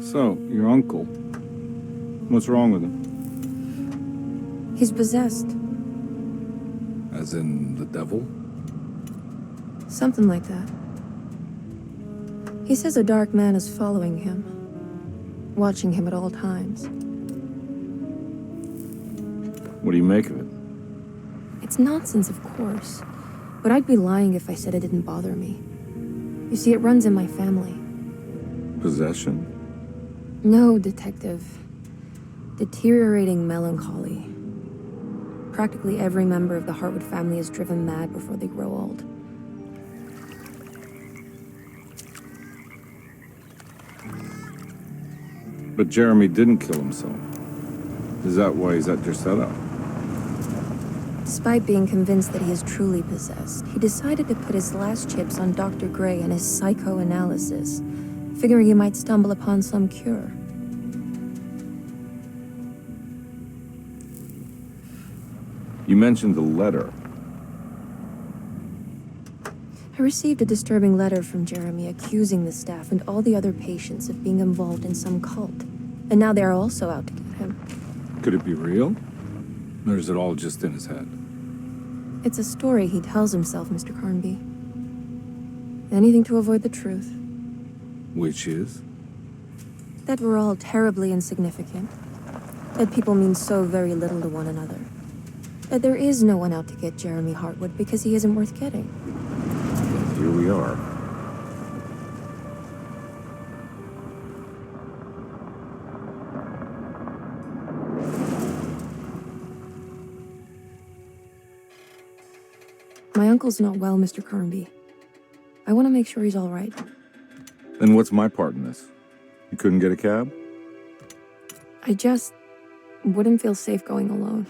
So, your uncle. What's wrong with him? He's possessed. As in the devil? Something like that. He says a dark man is following him, watching him at all times. What do you make of it? It's nonsense, of course, but I'd be lying if I said it didn't bother me. You see, it runs in my family. Possession? No, Detective. Deteriorating melancholy. Practically every member of the Hartwood family is driven mad before they grow old. But Jeremy didn't kill himself. Is that why he's at your setup? Despite being convinced that he is truly possessed, he decided to put his last chips on Dr. Gray and his psychoanalysis, figuring he might stumble upon some cure. You mentioned the letter. I received a disturbing letter from Jeremy accusing the staff and all the other patients of being involved in some cult. And now they are also out to get him. Could it be real? Or is it all just in his head? It's a story he tells himself, Mr. Carnby. Anything to avoid the truth. Which is? That we're all terribly insignificant. That people mean so very little to one another. That there is no one out to get Jeremy Hartwood because he isn't worth getting. Here we are. My uncle's not well, Mr. Carnby. I want to make sure he's all right. Then what's my part in this? You couldn't get a cab? I just wouldn't feel safe going alone.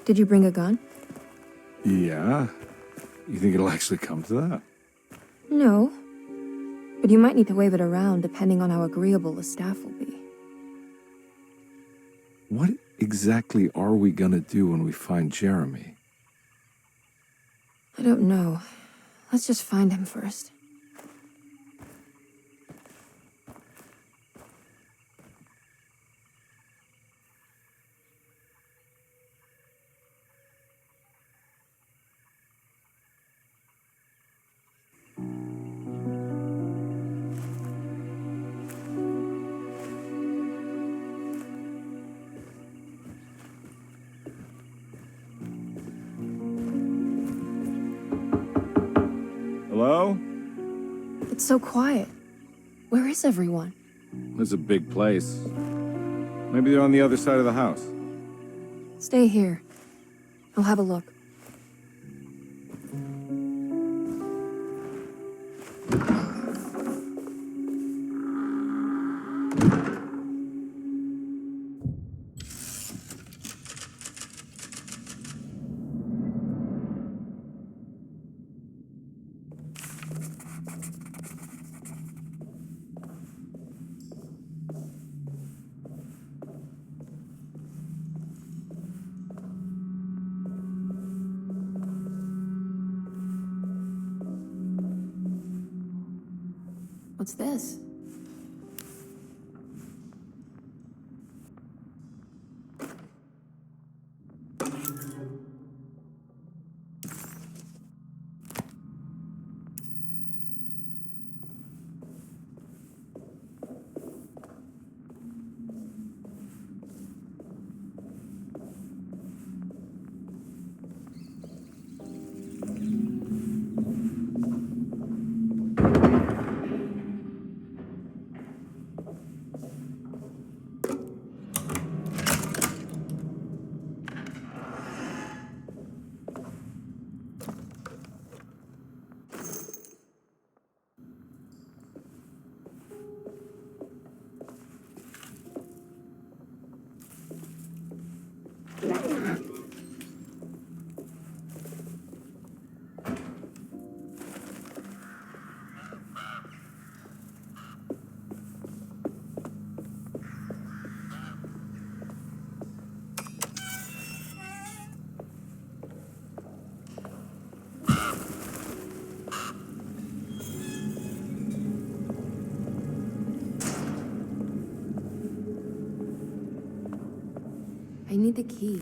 Did you bring a gun? Yeah. You think it'll actually come to that? No. But you might need to wave it around depending on how agreeable the staff will be. What exactly are we gonna do when we find Jeremy? I don't know. Let's just find him first. Hello? It's so quiet. Where is everyone? This is a big place. Maybe they're on the other side of the house. Stay here. I'll have a look. What's this? I need the key.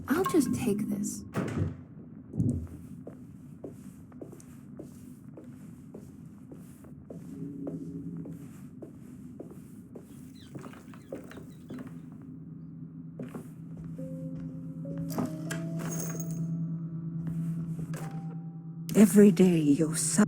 I'll just take this. Every day your son.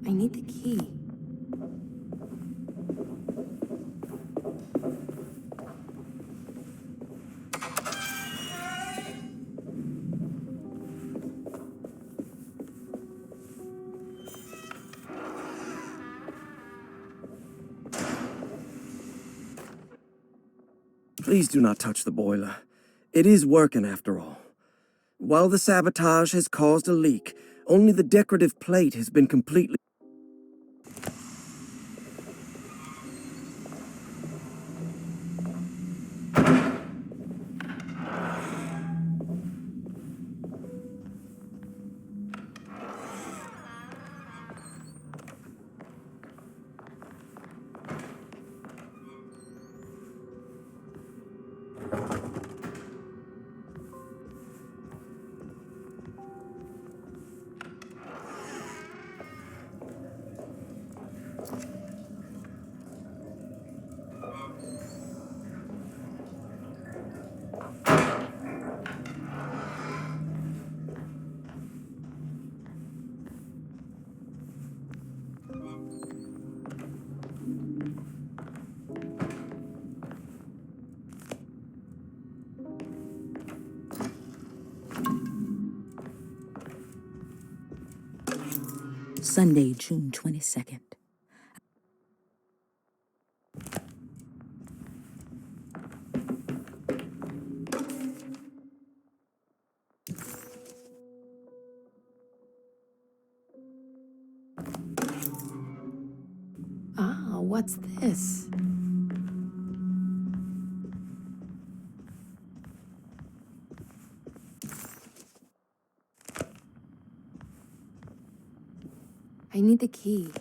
I need the key. Please do not touch the boiler. It is working after all. While the sabotage has caused a leak, only the decorative plate has been completely... Sunday, June 22nd. Ah, what's this? I need the key.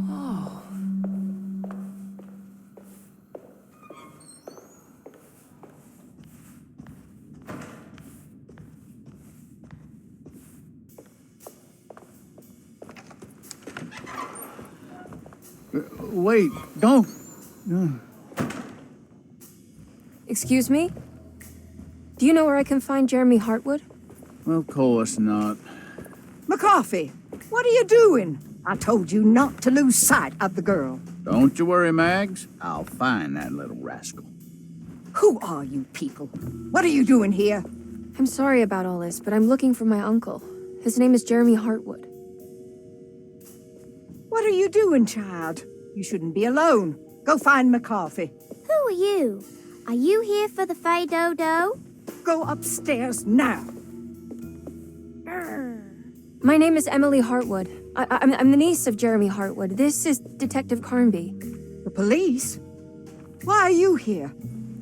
Whoa. Wait, don't. Excuse me? Do you know where I can find Jeremy Hartwood? Of course not. McCarthy, what are you doing? I told you not to lose sight of the girl. Don't you worry, Mags. I'll find that little rascal. Who are you people? What are you doing here? I'm sorry about all this, but I'm looking for my uncle. His name is Jeremy Hartwood. What are you doing, child? You shouldn't be alone. Go find McCarthy. Who are you? Are you here for the Fay Dodo? Go upstairs now. My name is Emily Hartwood. I'm the niece of Jeremy Hartwood. This is Detective Carnby. The police? Why are you here?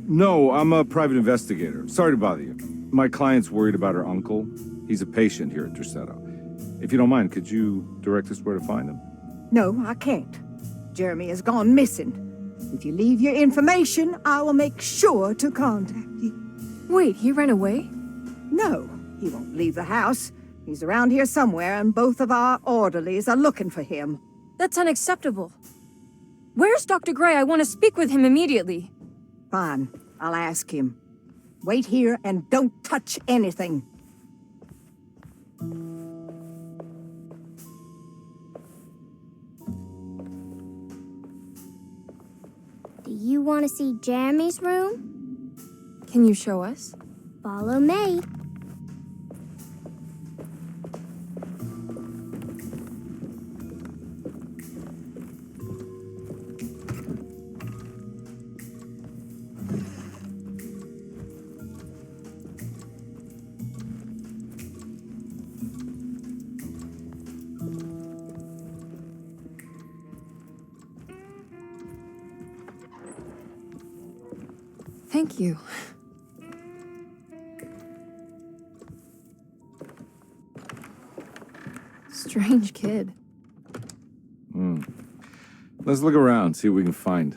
No, I'm a private investigator. Sorry to bother you. My client's worried about her uncle. He's a patient here at Derceto. If you don't mind, could you direct us where to find him? No, I can't. Jeremy has gone missing. If you leave your information, I will make sure to contact you. Wait, he ran away? No, he won't leave the house. He's around here somewhere, and both of our orderlies are looking for him. That's unacceptable. Where's Dr. Gray? I want to speak with him immediately. Fine, I'll ask him. Wait here and don't touch anything. Do you want to see Jeremy's room? Can you show us? Follow me. Thank you. Strange kid. Let's look around, see what we can find.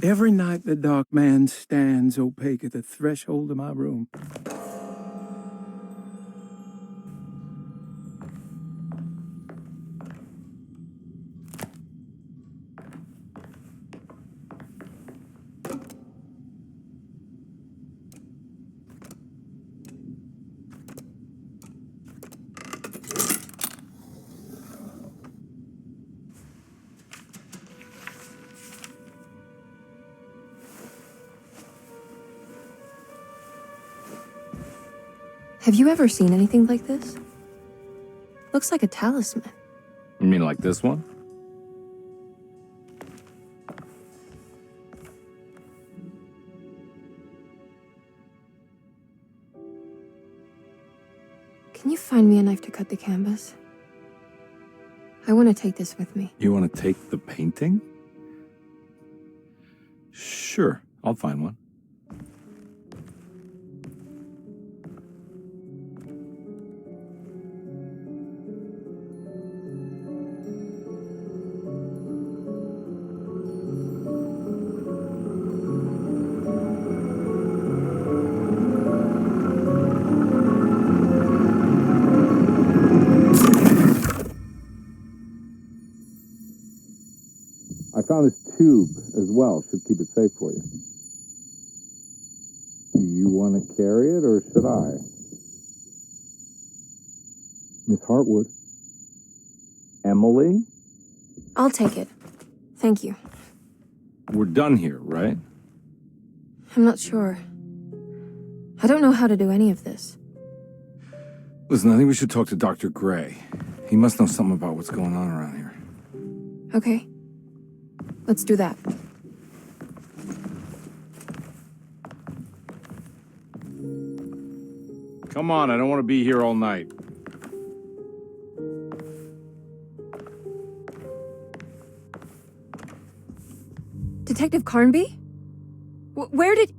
Every night the dark man stands opaque at the threshold of my room. Have you ever seen anything like this? Looks like a talisman. You mean like this one? Can you find me a knife to cut the canvas? I want to take this with me. You want to take the painting? Sure, I'll find one. I found this tube as well. Should keep it safe for you. Do you want to carry it, or should I? Miss Hartwood? Emily? I'll take it. Thank you. We're done here, right? I'm not sure. I don't know how to do any of this. Listen, I think we should talk to Dr. Gray. He must know something about what's going on around here. Okay. Let's do that. Come on, I don't want to be here all night. Detective Carnby? Where did...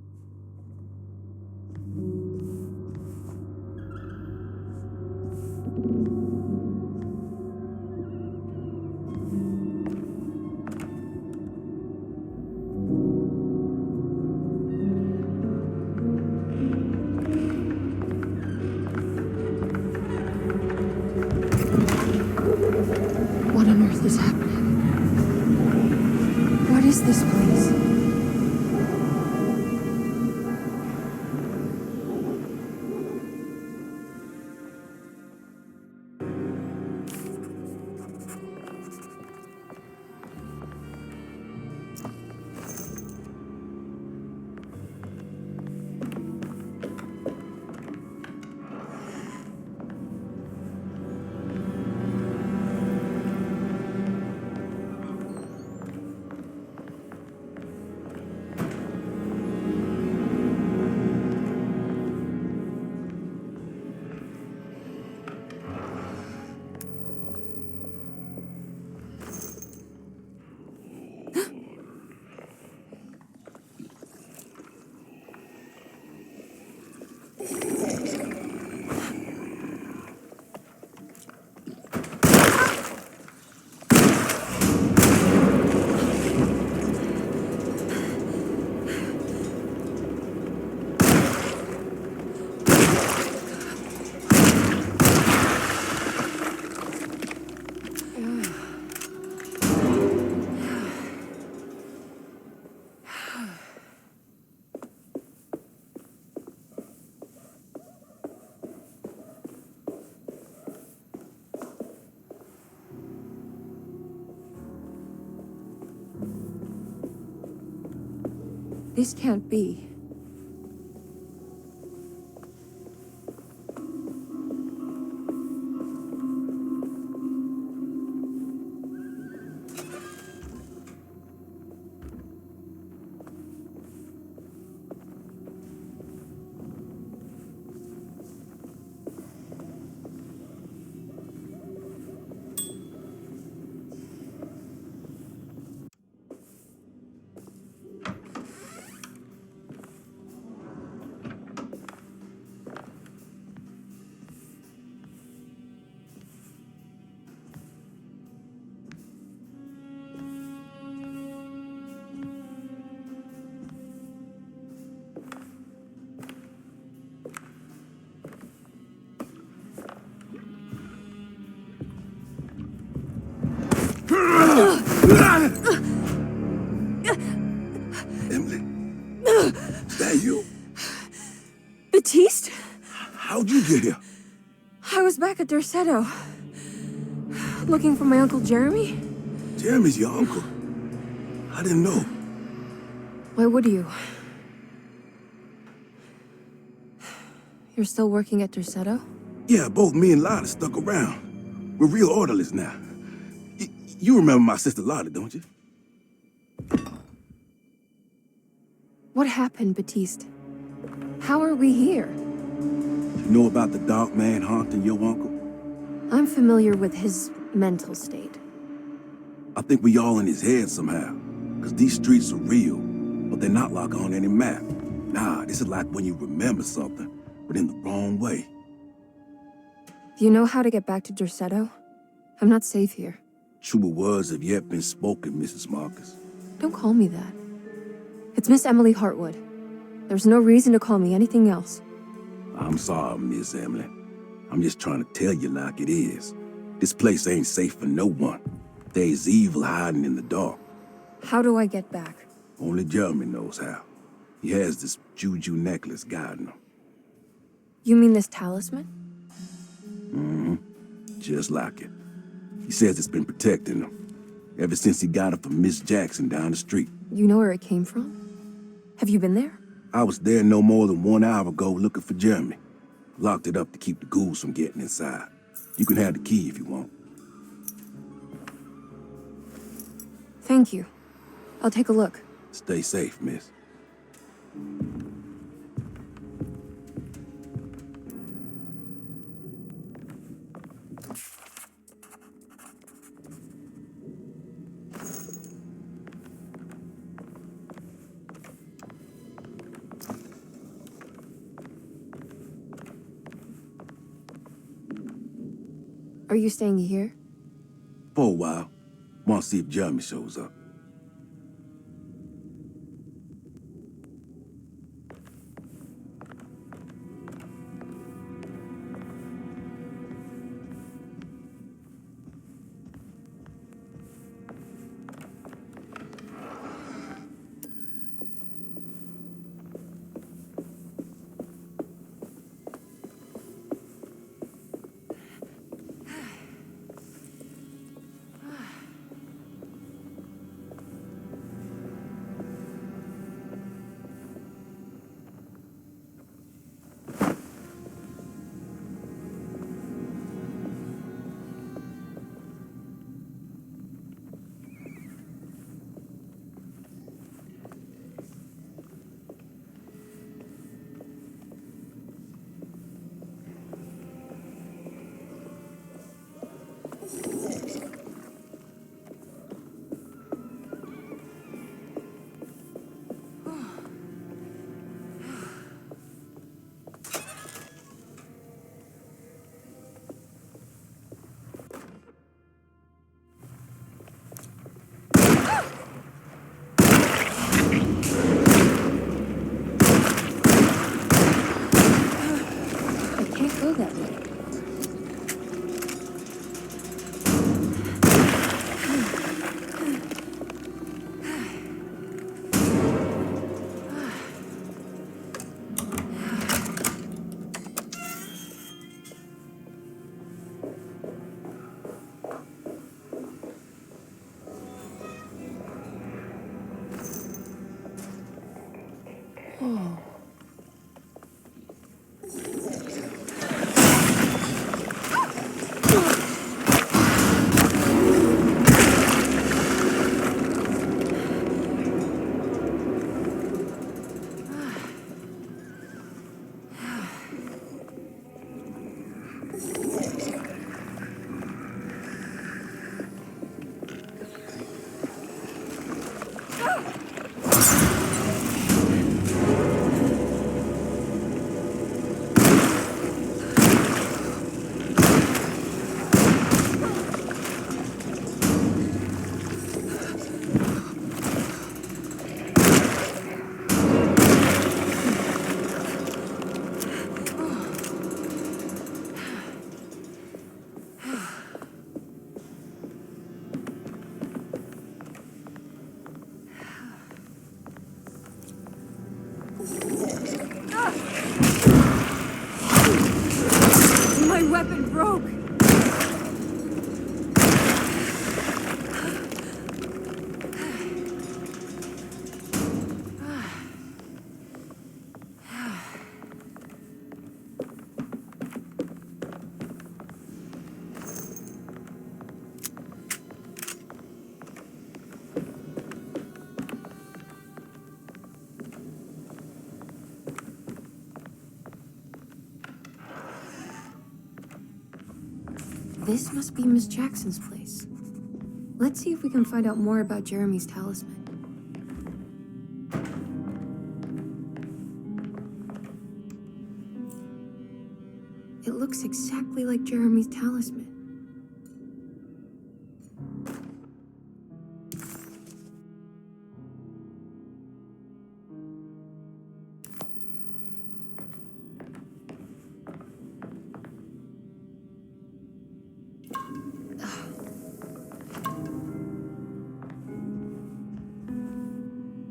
is this place? This can't be. Emily, is that you? Baptiste? How'd you get here? I was back at Dorsetto. Looking for my Uncle Jeremy? Jeremy's your uncle. I didn't know. Why would you? You're still working at Dorsetto? Yeah, both me and Lotta stuck around. We're real orderlies now. You remember my sister Lotta, don't you? What happened, Baptiste? How are we here? You know about the dark man haunting your uncle? I'm familiar with his mental state. I think we all in his head somehow. Because these streets are real, but they're not like on any map. Nah, this is like when you remember something, but in the wrong way. Do you know how to get back to Dorsetto? I'm not safe here. Truer words have yet been spoken, Mrs. Marcus. Don't call me that. It's Miss Emily Hartwood. There's no reason to call me anything else. I'm sorry, Miss Emily. I'm just trying to tell you like it is. This place ain't safe for no one. There's evil hiding in the dark. How do I get back? Only Jeremy knows how. He has this juju necklace guiding him. You mean this talisman? Just like it. He says it's been protecting him ever since he got it from Miss Jackson down the street. You know where it came from? Have you been there? I was there no more than 1 hour ago looking for Jeremy. Locked it up to keep the ghouls from getting inside. You can have the key if you want. Thank you. I'll take a look. Stay safe, miss. Are you staying here? For a while. Want to see if Jeremy shows up. My weapon broke! This must be Miss Jackson's place. Let's see if we can find out more about Jeremy's talisman. It looks exactly like Jeremy's talisman.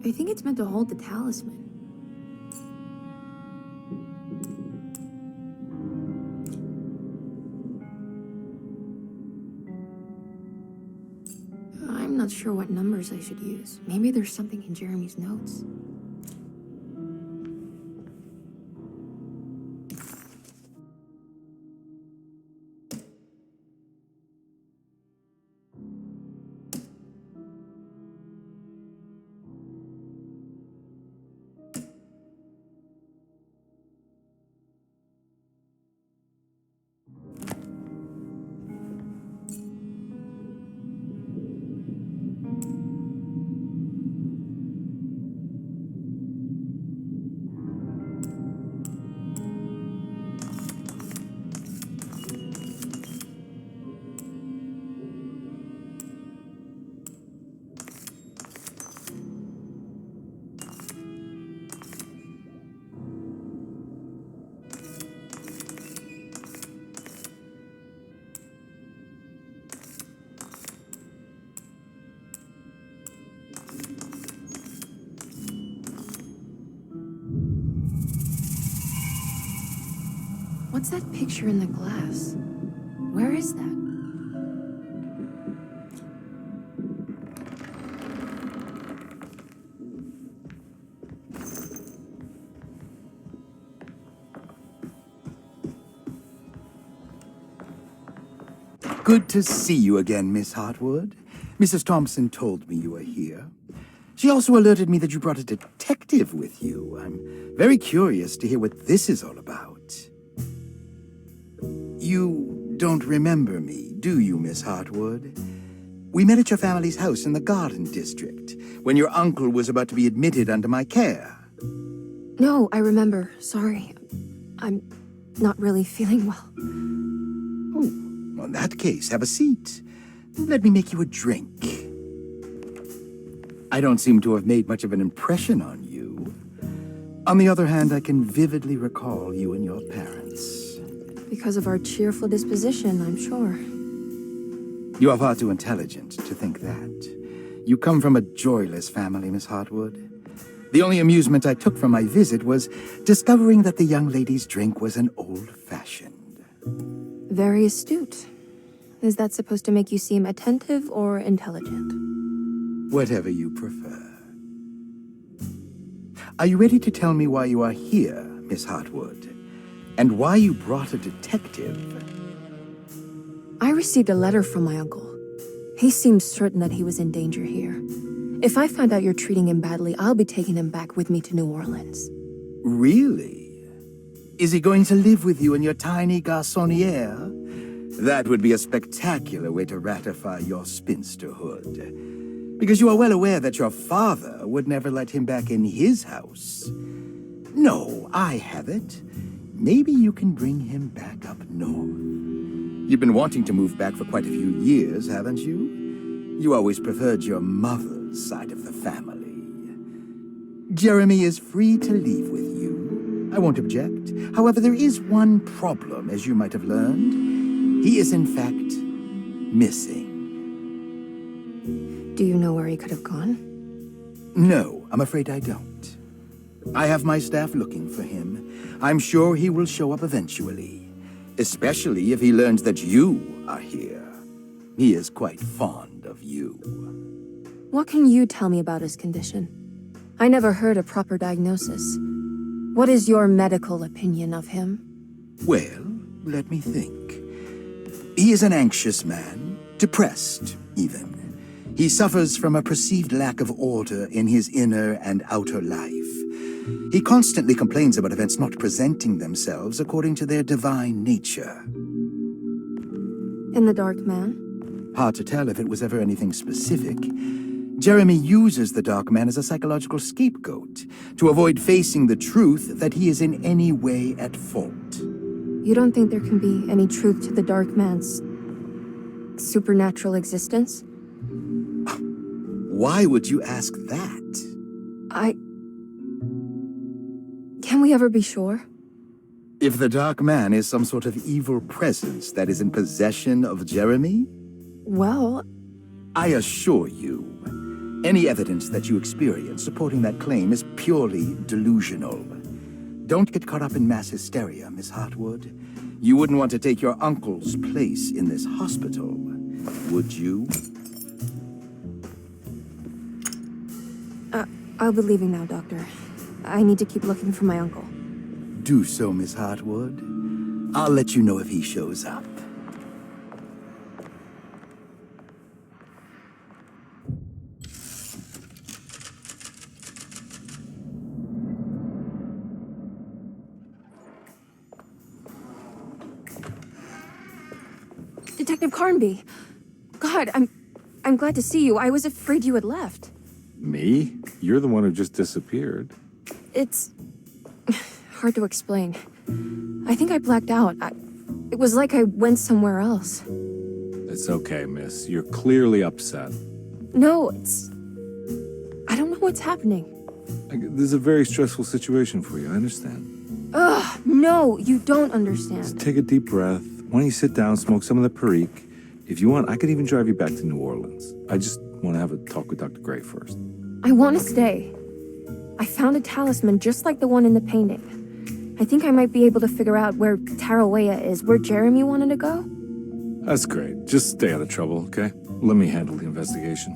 I think it's meant to hold the talisman. I'm not sure what numbers I should use. Maybe there's something in Jeremy's notes. What's that picture in the glass? Where is that? Good to see you again, Miss Hartwood. Mrs. Thompson told me you were here. She also alerted me that you brought a detective with you. I'm very curious to hear what this is all about. You don't remember me, do you, Miss Hartwood? We met at your family's house in the Garden District, when your uncle was about to be admitted under my care. No, I remember. Sorry. I'm not really feeling well. Oh, in that case, have a seat. Let me make you a drink. I don't seem to have made much of an impression on you. On the other hand, I can vividly recall you and your parents. Because of our cheerful disposition, I'm sure. You are far too intelligent to think that. You come from a joyless family, Miss Hartwood. The only amusement I took from my visit was discovering that the young lady's drink was an old-fashioned. Very astute. Is that supposed to make you seem attentive or intelligent? Whatever you prefer. Are you ready to tell me why you are here, Miss Hartwood? And why you brought a detective? I received a letter from my uncle. He seems certain that he was in danger here. If I find out you're treating him badly, I'll be taking him back with me to New Orleans. Really? Is he going to live with you in your tiny garçonniere? That would be a spectacular way to ratify your spinsterhood. Because you are well aware that your father would never let him back in his house. No, I have it. Maybe you can bring him back up north. You've been wanting to move back for quite a few years, haven't you? You always preferred your mother's side of the family. Jeremy is free to leave with you. I won't object. However, there is one problem, as you might have learned. He is, in fact, missing. Do you know where he could have gone? No, I'm afraid I don't. I have my staff looking for him. I'm sure he will show up eventually. Especially if he learns that you are here. He is quite fond of you. What can you tell me about his condition? I never heard a proper diagnosis. What is your medical opinion of him? Well, let me think. He is an anxious man, depressed, even. He suffers from a perceived lack of order in his inner and outer life. He constantly complains about events not presenting themselves according to their divine nature. In the Dark Man? Hard to tell if it was ever anything specific. Jeremy uses the Dark Man as a psychological scapegoat to avoid facing the truth that he is in any way at fault. You don't think there can be any truth to the Dark Man's supernatural existence? Why would you ask that? Can we ever be sure? If the Dark Man is some sort of evil presence that is in possession of Jeremy? Well, I assure you, any evidence that you experience supporting that claim is purely delusional. Don't get caught up in mass hysteria, Miss Hartwood. You wouldn't want to take your uncle's place in this hospital, would you? I'll be leaving now, Doctor. I need to keep looking for my uncle. Do so, Miss Hartwood. I'll let you know if he shows up. Detective Carnby! God, I'm glad to see you. I was afraid you had left. Me? You're the one who just disappeared. It's hard to explain. I think I blacked out. It was like I went somewhere else. It's okay, miss. You're clearly upset. No, I don't know what's happening. This is a very stressful situation for you, I understand. Ugh, no, you don't understand. Just take a deep breath. Why don't you sit down, smoke some of the Perique? If you want, I could even drive you back to New Orleans. I just want to have a talk with Dr. Gray first. I want to stay. I found a talisman just like the one in the painting. I think I might be able to figure out where Tarawea is, where Jeremy wanted to go. That's great. Just stay out of trouble, okay? Let me handle the investigation.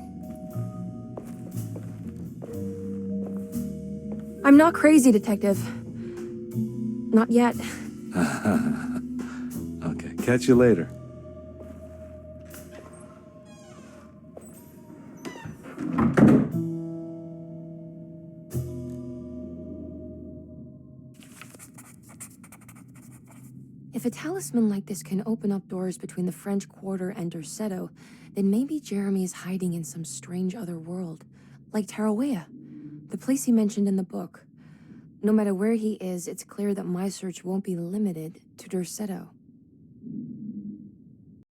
I'm not crazy, Detective. Not yet. Okay, catch you later. If a talisman like this can open up doors between the French Quarter and Derceto, then maybe Jeremy is hiding in some strange other world, like Tarawea, the place he mentioned in the book. No matter where he is, it's clear that my search won't be limited to Derceto.